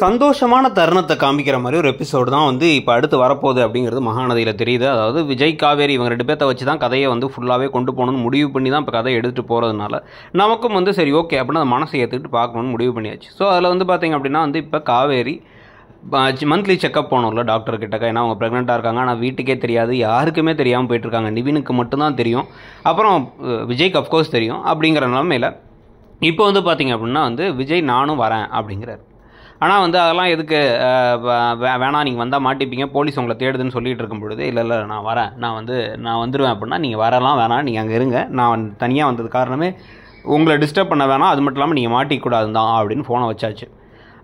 சந்தோஷமான தருணத்தை காமிக்கிற மாதிரி ஒரு எபிசோடு தான் வந்து இப்போ அடுத்து வரப்போகுது அப்படிங்கிறது மகாநதியில் தெரியுது. அதாவது விஜய் காவேரி இவங்க 2 பேர்த்த வச்சு தான் கதையை வந்து ஃபுல்லாகவே கொண்டு போகணும்னு முடிவு பண்ணி தான் இப்போ கதையை எடுத்துகிட்டு போகிறதுனால நமக்கும் வந்து சரி ஓகே அப்படின்னு அந்த மனசை ஏற்றுக்கிட்டு பார்க்கணுன்னு முடிவு பண்ணியாச்சு. ஸோ அதில் வந்து பார்த்திங்க அப்படின்னா வந்து இப்போ காவேரி மந்த்லி செக்கப் போகணும்ல டாக்டர் கிட்டக்க. ஏன்னா அவங்க ப்ரெக்னெண்ட்டாக இருக்காங்க, ஆனால் வீட்டுக்கே தெரியாது, யாருக்குமே தெரியாமல் போயிட்டுருக்காங்க. நிவினுக்கு மட்டும்தான் தெரியும், அப்புறம் விஜய்க்கு அஃப்கோர்ஸ் தெரியும். அப்படிங்கிற நிலமையில் இப்போ வந்து பார்த்திங்க அப்படின்னா வந்து விஜய் நானும் வரேன் அப்படிங்கிறார். ஆனால் வந்து அதெல்லாம் எதுக்கு வேணாம், நீங்கள் வந்தால் மாட்டிப்பீங்க, போலீஸ் உங்களை தேடுதுன்னு சொல்லிகிட்டு இருக்கும் பொழுது இல்லை நான் வரேன், நான் வந்துடுவேன் அப்படின்னா நீங்கள் வரலாம் வேணாம், நீங்கள் அங்கே இருங்க, நான் தனியாக வந்தது காரணமே உங்களை டிஸ்டர்ப் பண்ண வேணாம், அது மட்டும் இல்லாமல் நீங்கள் மாட்டிக்கூடாது தான் அப்படின்னு ஃபோனை வச்சாச்சு.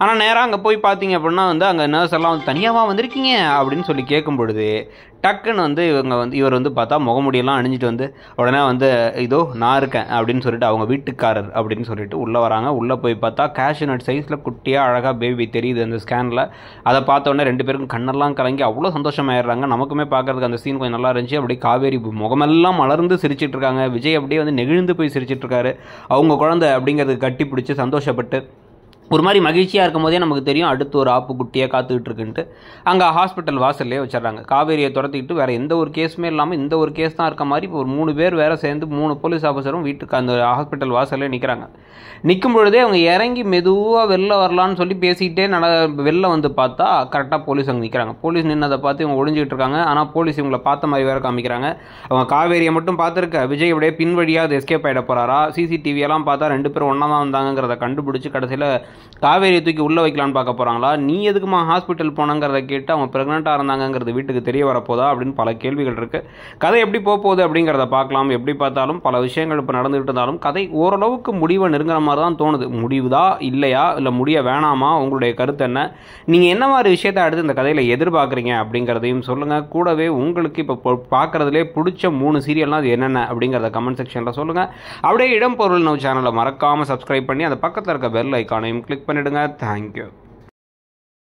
ஆனால் நேராக அங்கே போய் பார்த்தீங்க அப்படின்னா வந்து அங்கே நர்ஸ் எல்லாம் வந்து தனியாகவா வந்திருக்கீங்க அப்படின்னு சொல்லி கேட்கும் பொழுது டக்குன்னு வந்து இவர் வந்து பார்த்தா முகமுடியெல்லாம் அணிஞ்சிட்டு வந்து உடனே வந்து இதோ நான் இருக்கேன் அப்படின்னு சொல்லிட்டு அவங்க வீட்டுக்காரர் அப்படின்னு சொல்லிட்டு உள்ளே வராங்க. உள்ளே போய் பார்த்தா கேஷ்யூ நட் சைஸில் குட்டியாக அழகாக பேபி தெரியுது அந்த ஸ்கேனில். அதை பார்த்த உடனே 2 பேருக்கும் கண்ணெல்லாம் கலங்கி அவ்வளோ சந்தோஷமாயிடுறாங்க. நமக்குமே பார்க்குறதுக்கு அந்த சீன் கொஞ்சம் நல்லா இருந்துச்சு. அப்படியே காவேரி முகமெல்லாம் மலர்ந்து சிரிச்சிட்டு இருக்காங்க. விஜய் அப்படியே வந்து நெகிழ்ந்து போய் சிரிச்சிட்டு இருக்காரு. அவங்க குழந்தை அப்படிங்கிறது கட்டி பிடிச்சி சந்தோஷப்பட்டு ஒரு மாதிரி மகிழ்ச்சியாக இருக்கும் போதே நமக்கு தெரியும் அடுத்து ஒரு ஆப்பு குட்டியாக காத்துக்கிட்டு இருக்குன்ட்டு. அங்கே ஹாஸ்பிட்டல் வாசல்லே வச்சிடறாங்க. காவேரியை துரத்திக்கிட்டு வேறு எந்த ஒரு கேஸுமே இல்லாமல் இந்த ஒரு கேஸ் தான் இருக்க மாதிரி இப்போ ஒரு 3 பேர் வேறு சேர்ந்து 3 போலீஸ் ஆஃபீஸரும் வீட்டுக்கு அந்த ஹாஸ்பிட்டல் வாசல்லே நிற்கிறாங்க. நிற்கும் பொழுதே அவங்க இறங்கி மெதுவாக வெளில வரலான்னு சொல்லி பேசிக்கிட்டே வெளில வந்து பார்த்தா கரெக்டாக போலீஸ் அங்கே நிற்கிறாங்க. போலீஸ் நின்னதை பார்த்து இவங்க ஒழிஞ்சிக்கிட்டு இருக்காங்க. ஆனால் போலீஸ் இவங்களை பார்த்த மாதிரி வேறு காமிக்கிறாங்க. அவங்க காவேரியை மட்டும் பார்த்துருக்க விஜய் அப்படியே பின்வழியாக அது எஸ்கேப் ஆகிட போகிறாரா, சிசிடிவியெல்லாம் பார்த்தா 2 பேரும் ஒன்றா தான் வந்தாங்கிறத கண்டுபிடிச்சி கடைசியில் காவேரியை தூக்கி உள்ளே வைக்கலான்னு பார்க்க போகிறாங்களா, நீ எதுக்குமா ஹாஸ்பிட்டல் போனாங்கிறத கேட்டு அவங்க ப்ரெக்னெண்ட்டாக இருந்தாங்கிறது வீட்டுக்கு தெரிய வரப்போதா அப்படின்னு பல கேள்விகள் இருக்குது. கதை எப்படி போகுது அப்படிங்கிறத பார்க்கலாம். எப்படி பார்த்தாலும் பல விஷயங்கள் இப்போ நடந்துகிட்டு இருந்தாலும் கதை ஓரளவுக்கு முடிவை நெருங்குற மாதிரி தான் தோணுது. முடிவுதா இல்லையா, இல்லை முடிய வேணாமா, உங்களுடைய கருத்து என்ன, நீங்கள் என்ன மாதிரி விஷயத்தை அடுத்து இந்த கதையில் எதிர்பார்க்குறீங்க அப்படிங்கிறதையும் சொல்லுங்கள். கூடவே உங்களுக்கு இப்போ பார்க்குறதுலே பிடிச்ச 3 சீரியல்னால் அது என்னென்ன அப்படிங்கிறத கமெண்ட் செக்ஷனில் சொல்லுங்கள். அப்படியே இடம் பொருள் நவ் சேனலை மறக்காமல் சப்ஸ்கிரைப் பண்ணி அந்த பக்கத்தில் இருக்க பெல் ஐக்கானையும் கிளிக் பண்ணிடுங்க. தேங்க்யூ.